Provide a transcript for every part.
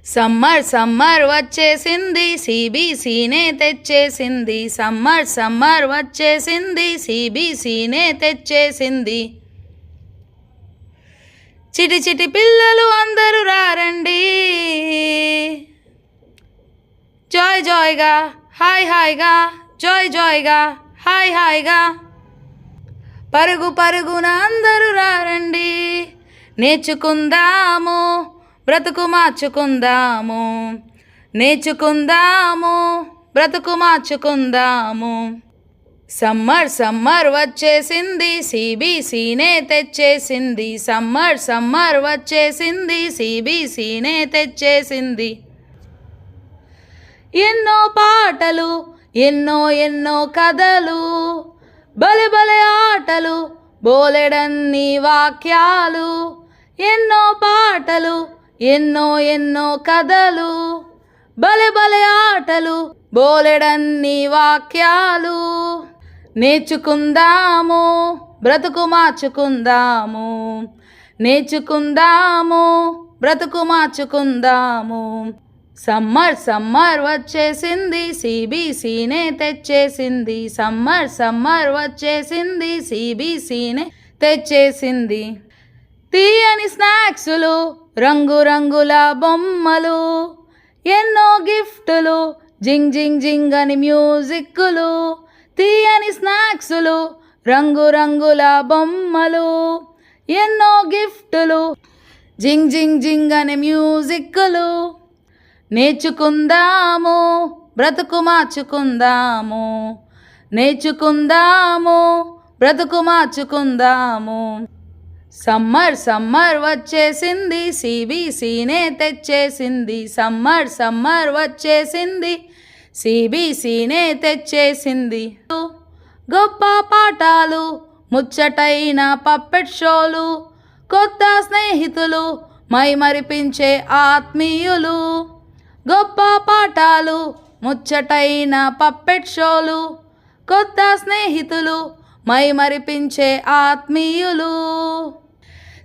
Summer summer వచ్చేసింది సిబిసినే తెచ్చేసింది. Summer summer వచ్చేసింది సిబిసినే తెచ్చేసింది. చిటి చిటి పిల్లలు అందరూ రారండి, జాయ్ జాయ్గా హాయ్ హాయ్గా, జాయ్ జాయ్గా హాయ్ హాయ్గా. పరుగు పరుగున అందరూ రారండి, నేర్చుకుందాము బ్రతుకు మార్చుకుందాము. నేర్చుకుందాము బ్రతుకు మార్చుకుందాము. సమ్మర్ సమ్మర్ వచ్చేసింది సిబిసినే తెచ్చేసింది. సమ్మర్ సమ్మర్ వచ్చేసింది సిబిసినే తెచ్చేసింది. ఎన్నో పాటలు ఎన్నో ఎన్నో కథలు, బలె బలె ఆటలు బోలెడన్ని వాక్యాలు. ఎన్నో పాటలు ఎన్నో ఎన్నో కథలు, బలె బలె ఆటలు బోలెడన్ని వాక్యాలు. నేర్చుకుందాము బ్రతుకు మార్చుకుందాము. నేర్చుకుందాము బ్రతుకు మార్చుకుందాము. సమ్మర్ సమ్మర్ వచ్చేసింది సిబిసినే తెచ్చేసింది. సమ్మర్ సమ్మర్ వచ్చేసింది సిబిసినే తెచ్చేసింది. తీయని స్నాక్సులు రంగురంగుల బొమ్మలు, ఎన్నో గిఫ్టులు జింగ్ జింగ్ జింగ్ అని మ్యూజిక్కులు. తీయని స్నాక్సులు రంగురంగుల బొమ్మలు, ఎన్నో గిఫ్టులు జింగ్ జింగ్ జింగ్ అని మ్యూజిక్కులు. నేర్చుకుందాము బ్రతుకు మార్చుకుందాము. నేర్చుకుందాము బ్రతుకు మార్చుకుందాము. సమ్మర్ సమ్మర్ వచ్చేసింది సిబిసినే తెచ్చేసింది. సమ్మర్ సమ్మర్ వచ్చేసింది సిబిసినే తెచ్చేసింది. గొప్ప పాఠాలు ముచ్చటైన పప్పెట్ షోలు, కొత్త స్నేహితులు మైమరిపించే ఆత్మీయులు. గొప్ప పాఠాలు ముచ్చటైన పప్పెట్ షోలు, కొత్త స్నేహితులు మైమరిపించే ఆత్మీయులు.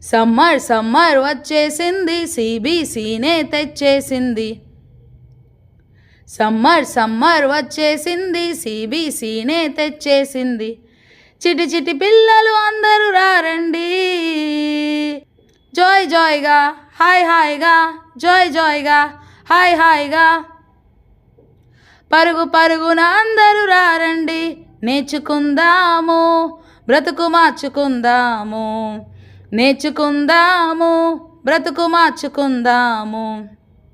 సమ్మర్ సమ్మర్ వచ్చేసింది సిబిసినే తెచ్చేసింది. సమ్మర్ సమ్మర్ వచ్చేసింది సిబిసినే తెచ్చేసింది. చిటి చిటి పిల్లలు అందరూ రారండి, జాయ్ జాయ్గా హాయ్ హాయ్గా, జాయ్ జాయ్గా హాయ్ హాయ్గా. పరుగు పరుగున అందరూ రారండి, నేర్చుకుందాము బ్రతుకు మార్చుకుందాము. నేర్చుకుందాము బ్రతుకు మార్చుకుందాము.